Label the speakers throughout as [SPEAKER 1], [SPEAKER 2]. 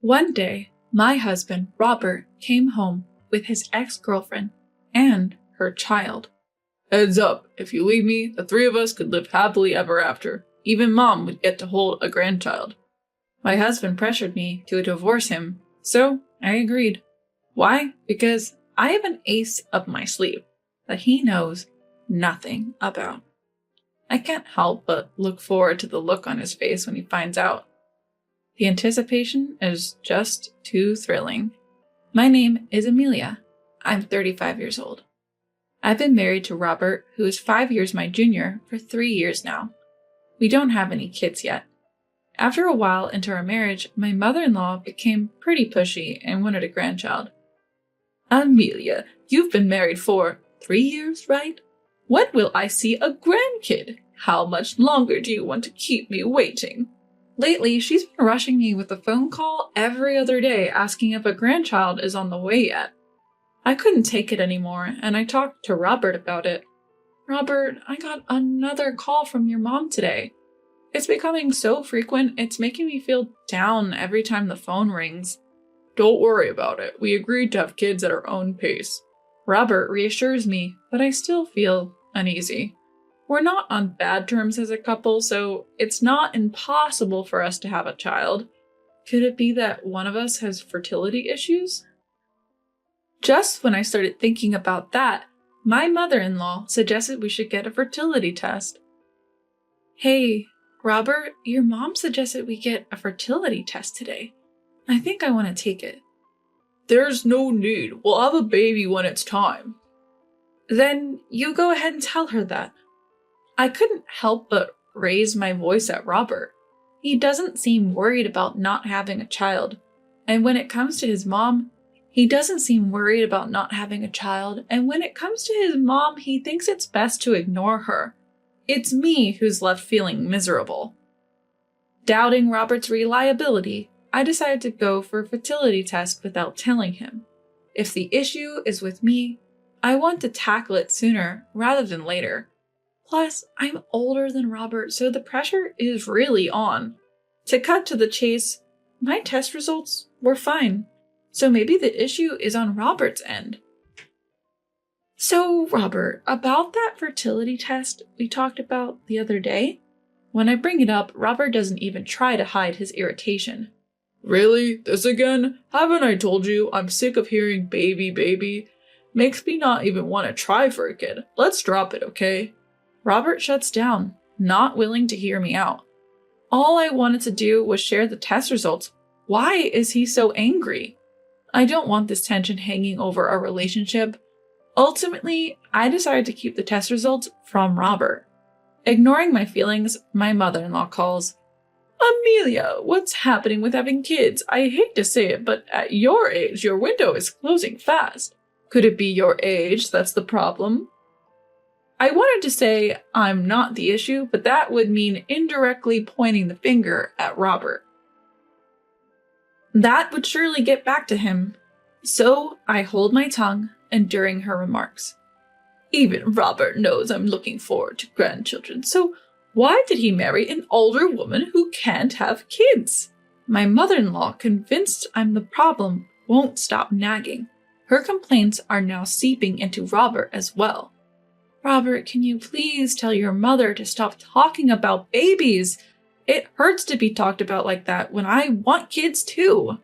[SPEAKER 1] One day, my husband, Robert, came home with his ex-girlfriend and her child.
[SPEAKER 2] Heads up, if you leave me, the three of us could live happily ever after. Even Mom would get to hold a grandchild.
[SPEAKER 1] My husband pressured me to divorce him, so I agreed. Why? Because I have an ace up my sleeve that he knows nothing about. I can't help but look forward to the look on his face when he finds out. The anticipation is just too thrilling. My name is Amelia. I'm 35 years old. I've been married to Robert, who is 5 years my junior, for 3 years now. We don't have any kids yet. After a while into our marriage, my mother-in-law became pretty pushy and wanted a grandchild.
[SPEAKER 2] Amelia, you've been married for 3 years, right? When will I see a grandkid? How much longer do you want to keep me waiting?
[SPEAKER 1] Lately, she's been rushing me with a phone call every other day asking if a grandchild is on the way yet. I couldn't take it anymore, and I talked to Robert about it. Robert, I got another call from your mom today. It's becoming so frequent, it's making me feel down every time the phone rings.
[SPEAKER 2] Don't worry about it. We agreed to have kids at our own pace.
[SPEAKER 1] Robert reassures me, but I still feel uneasy. We're not on bad terms as a couple, so it's not impossible for us to have a child. Could it be that one of us has fertility issues? Just when I started thinking about that, my mother-in-law suggested we should get a fertility test. Hey, Robert, your mom suggested we get a fertility test today. I think I want to take it.
[SPEAKER 2] There's no need. We'll have a baby when it's time.
[SPEAKER 1] Then you go ahead and tell her that. I couldn't help but raise my voice at Robert. He doesn't seem worried about not having a child. And when it comes to his mom, he doesn't seem worried about not having a child. And when it comes to his mom, he thinks it's best to ignore her. It's me who's left feeling miserable. Doubting Robert's reliability, I decided to go for a fertility test without telling him. If the issue is with me, I want to tackle it sooner rather than later. Plus, I'm older than Robert, so the pressure is really on. To cut to the chase, my test results were fine, so maybe the issue is on Robert's end. So, Robert, about that fertility test we talked about the other day? When I bring it up, Robert doesn't even try to hide his irritation.
[SPEAKER 2] Really? This again? Haven't I told you I'm sick of hearing baby, baby? Makes me not even want to try for a kid. Let's drop it, okay?
[SPEAKER 1] Robert shuts down, not willing to hear me out. All I wanted to do was share the test results. Why is he so angry? I don't want this tension hanging over our relationship. Ultimately, I decided to keep the test results from Robert. Ignoring my feelings, my mother-in-law calls.
[SPEAKER 2] Amelia, what's happening with having kids? I hate to say it, but at your age, your window is closing fast. Could it be your age that's the problem?
[SPEAKER 1] I wanted to say I'm not the issue, but that would mean indirectly pointing the finger at Robert. That would surely get back to him. So I hold my tongue, enduring her remarks.
[SPEAKER 2] Even Robert knows I'm looking forward to grandchildren, so why did he marry an older woman who can't have kids?
[SPEAKER 1] My mother-in-law, convinced I'm the problem, won't stop nagging. Her complaints are now seeping into Robert as well. Robert, can you please tell your mother to stop talking about babies? It hurts to be talked about like that when I want kids too.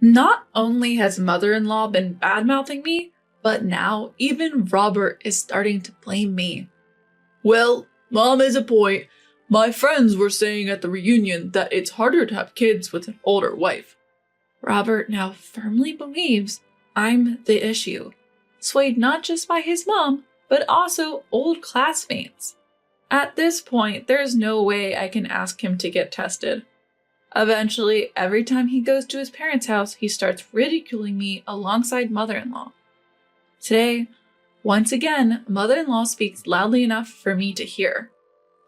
[SPEAKER 1] Not only has mother-in-law been bad-mouthing me, but now even Robert is starting to blame me.
[SPEAKER 2] Well, Mom has a point. My friends were saying at the reunion that it's harder to have kids with an older wife.
[SPEAKER 1] Robert now firmly believes I'm the issue, swayed not just by his mom, but also old classmates. At this point, there's no way I can ask him to get tested. Eventually, every time he goes to his parents' house, he starts ridiculing me alongside mother-in-law. Today, once again, mother-in-law speaks loudly enough for me to hear.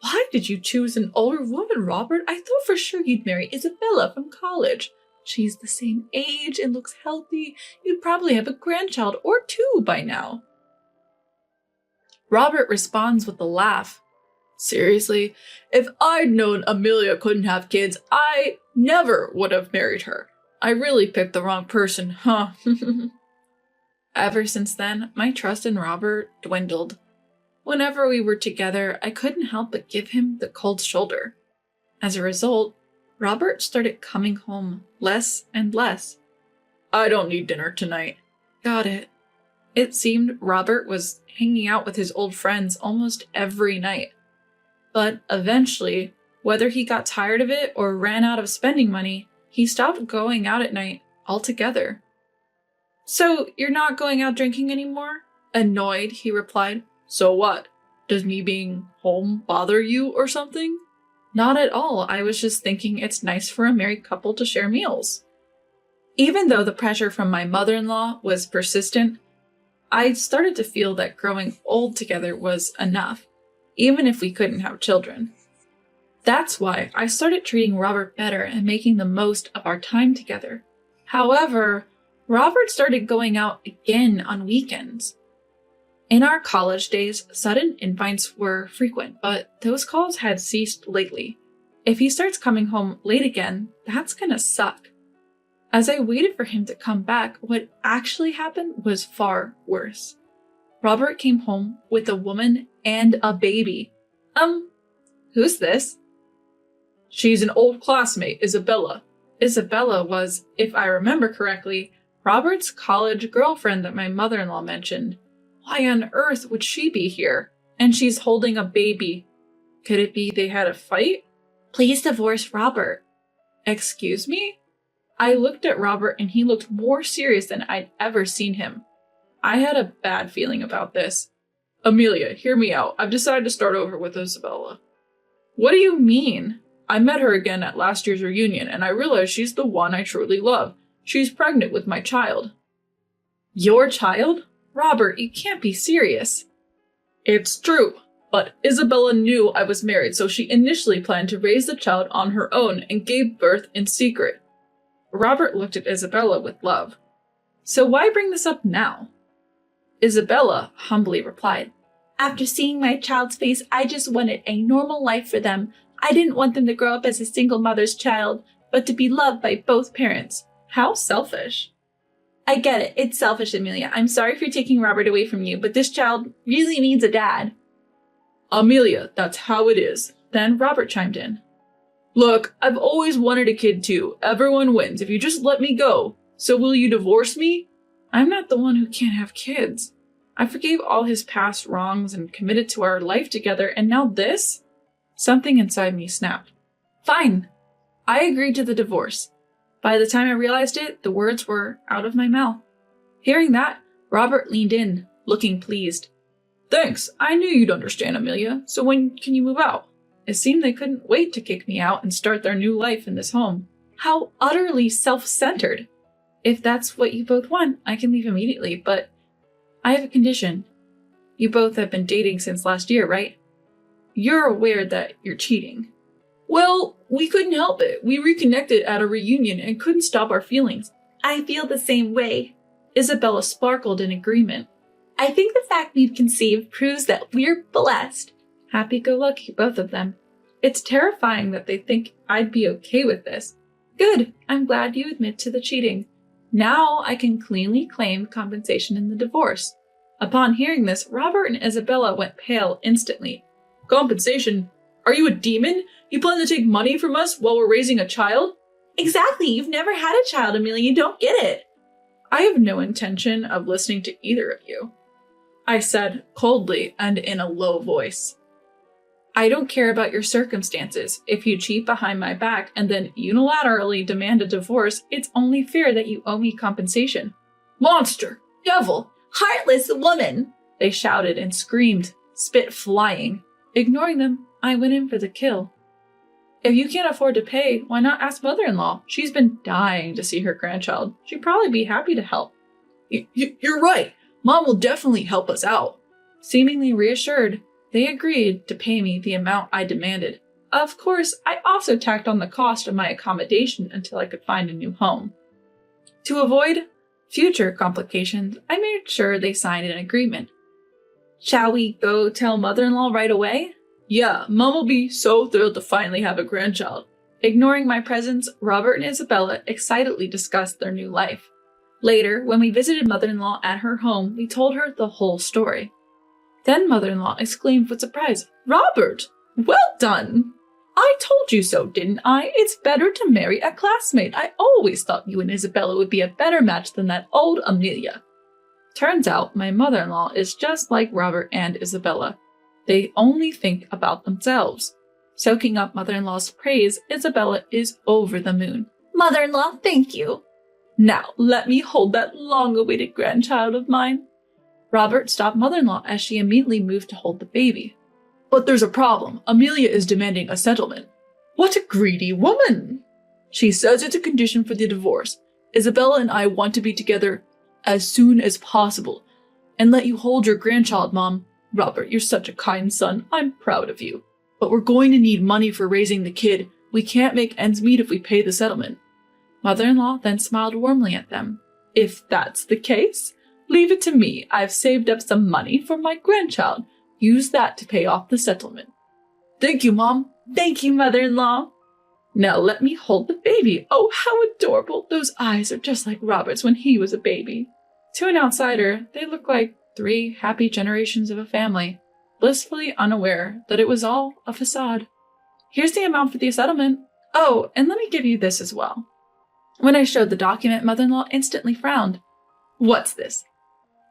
[SPEAKER 1] Why did you choose an older woman, Robert? I thought for sure you'd marry Isabella from college. She's the same age and looks healthy. You'd probably have a grandchild or two by now. Robert responds with a laugh.
[SPEAKER 2] Seriously, if I'd known Amelia couldn't have kids, I never would have married her. I really picked the wrong person, huh?
[SPEAKER 1] Ever since then, my trust in Robert dwindled. Whenever we were together, I couldn't help but give him the cold shoulder. As a result, Robert started coming home less and less.
[SPEAKER 2] I don't need dinner tonight.
[SPEAKER 1] Got it. It seemed Robert was hanging out with his old friends almost every night. But eventually, whether he got tired of it or ran out of spending money, he stopped going out at night altogether. So, you're not going out drinking anymore? Annoyed, he replied.
[SPEAKER 2] So what? Does me being home bother you or something?
[SPEAKER 1] Not at all. I was just thinking it's nice for a married couple to share meals. Even though the pressure from my mother-in-law was persistent, I started to feel that growing old together was enough, even if we couldn't have children. That's why I started treating Robert better and making the most of our time together. However, Robert started going out again on weekends. In our college days, sudden invites were frequent, but those calls had ceased lately. If he starts coming home late again, that's gonna suck. As I waited for him to come back, what actually happened was far worse. Robert came home with a woman and a baby. Who's this?
[SPEAKER 2] She's an old classmate, Isabella.
[SPEAKER 1] Isabella was, if I remember correctly, Robert's college girlfriend that my mother-in-law mentioned. Why on earth would she be here? And she's holding a baby. Could it be they had a fight? Please divorce Robert. Excuse me? I looked at Robert and he looked more serious than I'd ever seen him. I had a bad feeling about this.
[SPEAKER 2] Amelia, hear me out. I've decided to start over with Isabella.
[SPEAKER 1] What do you mean?
[SPEAKER 2] I met her again at last year's reunion and I realized she's the one I truly love. She's pregnant with my child.
[SPEAKER 1] Your child? Robert, you can't be serious.
[SPEAKER 2] It's true, but Isabella knew I was married, so she initially planned to raise the child on her own and gave birth in secret.
[SPEAKER 1] Robert looked at Isabella with love. So why bring this up now? Isabella humbly replied, After seeing my child's face, I just wanted a normal life for them. I didn't want them to grow up as a single mother's child, but to be loved by both parents. How selfish. I get it. It's selfish, Amelia. I'm sorry for taking Robert away from you, but this child really needs a dad.
[SPEAKER 2] Amelia, that's how it is.
[SPEAKER 1] Then Robert chimed in.
[SPEAKER 2] Look, I've always wanted a kid too. Everyone wins if you just let me go. So will you divorce me?
[SPEAKER 1] I'm not the one who can't have kids. I forgave all his past wrongs and committed to our life together, and now this? Something inside me snapped. Fine. I agreed to the divorce. By the time I realized it, the words were out of my mouth. Hearing that, Robert leaned in, looking pleased.
[SPEAKER 2] Thanks. I knew you'd understand, Amelia. So when can you move out?
[SPEAKER 1] It seemed they couldn't wait to kick me out and start their new life in this home. How utterly self-centered. If that's what you both want, I can leave immediately, but I have a condition. You both have been dating since last year, right? You're aware that you're cheating.
[SPEAKER 2] Well, we couldn't help it. We reconnected at a reunion and couldn't stop our feelings.
[SPEAKER 1] I feel the same way. Isabella sparkled in agreement. I think the fact we've conceived proves that we're blessed. Happy-go-lucky, both of them. It's terrifying that they think I'd be okay with this. Good. I'm glad you admit to the cheating. Now I can cleanly claim compensation in the divorce. Upon hearing this, Robert and Isabella went pale instantly.
[SPEAKER 2] Compensation? Are you a demon? You plan to take money from us while we're raising a child?
[SPEAKER 1] Exactly. You've never had a child, Amelia. You don't get it. I have no intention of listening to either of you, I said coldly and in a low voice. I don't care about your circumstances. If you cheat behind my back and then unilaterally demand a divorce, it's only fair that you owe me compensation.
[SPEAKER 2] Monster! Devil!
[SPEAKER 1] Heartless woman! They shouted and screamed, spit flying. Ignoring them, I went in for the kill. If you can't afford to pay, why not ask mother-in-law? She's been dying to see her grandchild. She'd probably be happy to help.
[SPEAKER 2] You're right. Mom will definitely help us out.
[SPEAKER 1] Seemingly reassured, they agreed to pay me the amount I demanded. Of course, I also tacked on the cost of my accommodation until I could find a new home. To avoid future complications, I made sure they signed an agreement. Shall we go tell mother-in-law right away?
[SPEAKER 2] Yeah, Mom will be so thrilled to finally have a grandchild.
[SPEAKER 1] Ignoring my presence, Robert and Isabella excitedly discussed their new life. Later, when we visited mother-in-law at her home, we told her the whole story. Then mother-in-law exclaimed with surprise, "Robert! Well done! I told you so, didn't I? It's better to marry a classmate. I always thought you and Isabella would be a better match than that old Amelia." Turns out my mother-in-law is just like Robert and Isabella. They only think about themselves. Soaking up mother-in-law's praise, Isabella is over the moon. "Mother-in-law, thank you. Now let me hold that long-awaited grandchild of mine." Robert stopped mother-in-law as she immediately moved to hold the baby. "But there's a problem. Amelia is demanding a settlement." "What a greedy woman!" "She says it's a condition for the divorce. Isabella and I want to be together as soon as possible, and let you hold your grandchild, Mom. Robert, you're such a kind son. I'm proud of you. But we're going to need money for raising the kid. We can't make ends meet if we pay the settlement." Mother-in-law then smiled warmly at them. "If that's the case, leave it to me. I've saved up some money for my grandchild. Use that to pay off the settlement." "Thank you, Mom." "Thank you, mother-in-law." "Now let me hold the baby. Oh, how adorable. Those eyes are just like Robert's when he was a baby." To an outsider, they look like 3 happy generations of a family, blissfully unaware that it was all a facade. "Here's the amount for the settlement. Oh, and let me give you this as well." When I showed the document, mother-in-law instantly frowned. "What's this?"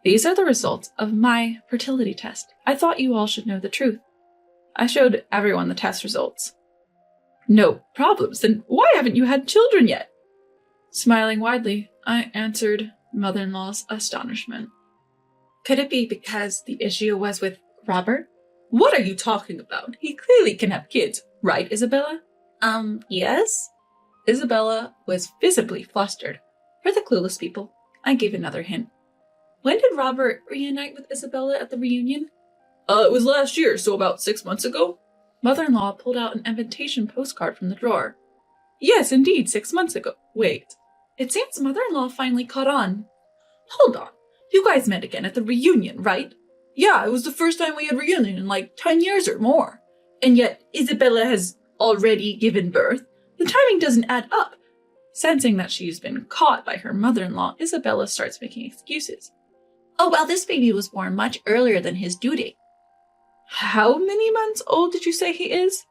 [SPEAKER 1] "These are the results of my fertility test. I thought you all should know the truth." I showed everyone the test results. "No problems. Then why haven't you had children yet?" Smiling widely, I answered mother-in-law's astonishment. "Could it be because the issue was with Robert?" "What are you talking about? He clearly can have kids, right, Isabella?" Yes?" Isabella was visibly flustered. For the clueless people, I gave another hint. "When did Robert reunite with Isabella at the reunion?" It was last year, so about 6 months ago." Mother-in-law pulled out an invitation postcard from the drawer. "Yes, indeed, 6 months ago. Wait. It seems mother-in-law finally caught on. Hold on. You guys met again at the reunion, right?" "Yeah, it was the first time we had reunion in like 10 years or more. And yet Isabella has already given birth. The timing doesn't add up." Sensing that she's been caught by her mother-in-law, Isabella starts making excuses. "Oh, well, this baby was born much earlier than his due date." "How many months old did you say he is?"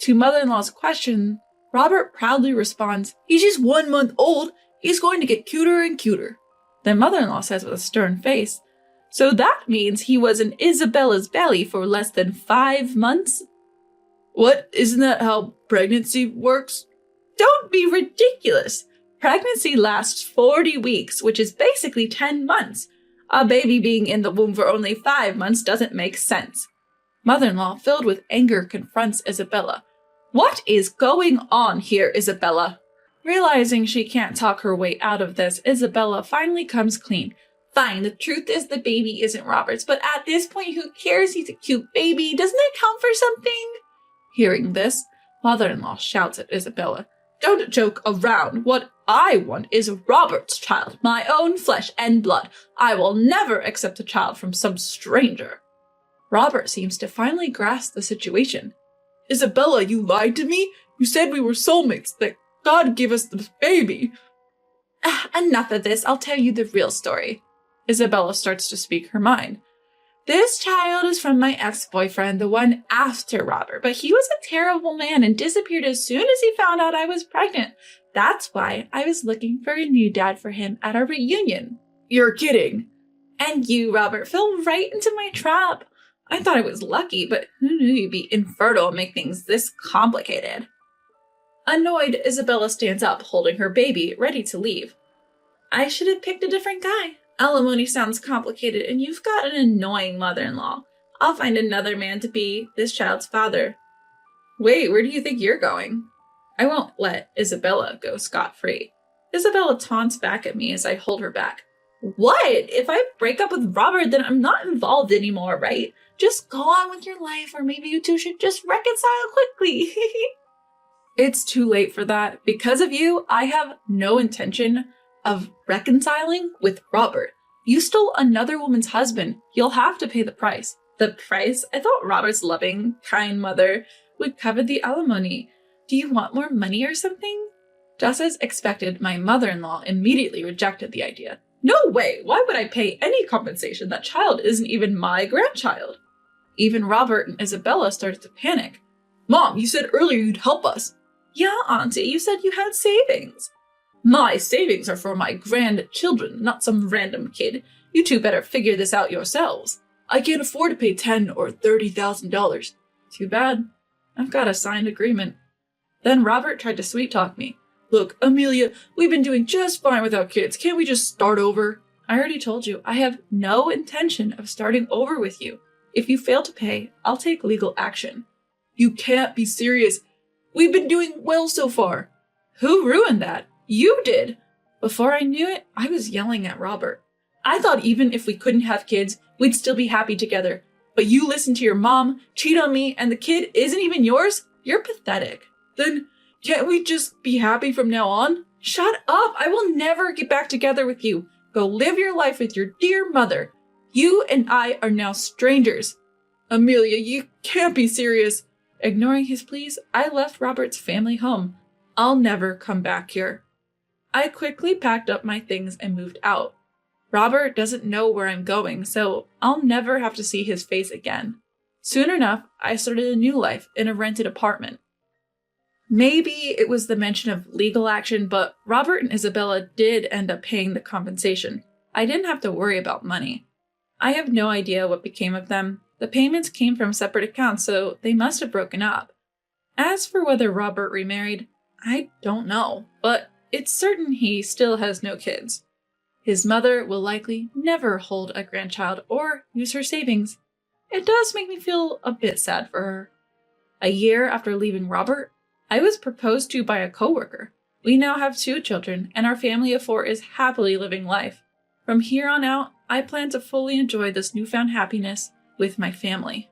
[SPEAKER 1] To mother-in-law's question, Robert proudly responds, "He's just 1 month old. He's going to get cuter and cuter." Then mother-in-law says with a stern face, "So that means he was in Isabella's belly for less than 5 months?" "What? Isn't that how pregnancy works?" "Don't be ridiculous. Pregnancy lasts 40 weeks, which is basically 10 months. A baby being in the womb for only 5 months doesn't make sense." Mother-in-law, filled with anger, confronts Isabella. "What is going on here, Isabella?" Realizing she can't talk her way out of this, Isabella finally comes clean. "Fine, the truth is the baby isn't Robert's, but at this point, who cares? He's a cute baby. Doesn't that count for something?" Hearing this, mother-in-law shouts at Isabella, "Don't joke around. What I want is Robert's child, my own flesh and blood. I will never accept a child from some stranger." Robert seems to finally grasp the situation. "Isabella, you lied to me? You said we were soulmates, that God gave us this baby." Enough of this. I'll tell you the real story." Isabella starts to speak her mind. "This child is from my ex-boyfriend, the one after Robert, but he was a terrible man and disappeared as soon as he found out I was pregnant. That's why I was looking for a new dad for him at our reunion." "You're kidding." "And you, Robert, fell right into my trap. I thought I was lucky, but who knew you'd be infertile and make things this complicated?" Annoyed, Isabella stands up, holding her baby, ready to leave. "I should have picked a different guy. Alimony sounds complicated, and you've got an annoying mother-in-law. I'll find another man to be this child's father." "Wait, where do you think you're going?" I won't let Isabella go scot-free. Isabella taunts back at me as I hold her back. "What? If I break up with Robert, then I'm not involved anymore, right? Just go on with your life, or maybe you two should just reconcile quickly." It's too late for that. Because of you, I have no intention of reconciling with Robert. You stole another woman's husband. You'll have to pay the price. The price? I thought Robert's loving, kind mother would cover the alimony. Do you want more money or something? Just as expected, my mother-in-law immediately rejected the idea.
[SPEAKER 2] No way! Why would I pay any compensation? That child isn't even my grandchild. Even Robert and Isabella started to panic. Mom, you said earlier you'd help us.
[SPEAKER 1] Yeah, Auntie, you said you had savings.
[SPEAKER 2] My savings are for my grandchildren, not some random kid. You two better figure this out yourselves. I can't afford to pay $10,000 or $30,000.
[SPEAKER 1] Too bad. I've got a signed agreement.
[SPEAKER 2] Then Robert tried to sweet-talk me. Look, Amelia, we've been doing just fine without kids. Can't we just start over?
[SPEAKER 1] I already told you, I have no intention of starting over with you. If you fail to pay, I'll take legal action.
[SPEAKER 2] You can't be serious. We've been doing well so far.
[SPEAKER 1] Who ruined that?
[SPEAKER 2] You did.
[SPEAKER 1] Before I knew it, I was yelling at Robert.
[SPEAKER 2] I thought even if we couldn't have kids, we'd still be happy together. But you listened to your mom, cheat on me, and the kid isn't even yours?
[SPEAKER 1] You're pathetic.
[SPEAKER 2] Then can't we just be happy from now on?
[SPEAKER 1] Shut up! I will never get back together with you. Go live your life with your dear mother. You and I are now strangers.
[SPEAKER 2] Amelia, you can't be serious.
[SPEAKER 1] Ignoring his pleas, I left Robert's family home. I'll never come back here. I quickly packed up my things and moved out. Robert doesn't know where I'm going, so I'll never have to see his face again. Soon enough, I started a new life in a rented apartment. Maybe it was the mention of legal action, but Robert and Isabella did end up paying the compensation. I didn't have to worry about money. I have no idea what became of them. The payments came from separate accounts, so they must have broken up. As for whether Robert remarried, I don't know, but it's certain he still has no kids. His mother will likely never hold a grandchild or use her savings. It does make me feel a bit sad for her. A year after leaving Robert, I was proposed to by a coworker. We now have 2 children, and our family of 4 is happily living life. From here on out, I plan to fully enjoy this newfound happiness with my family.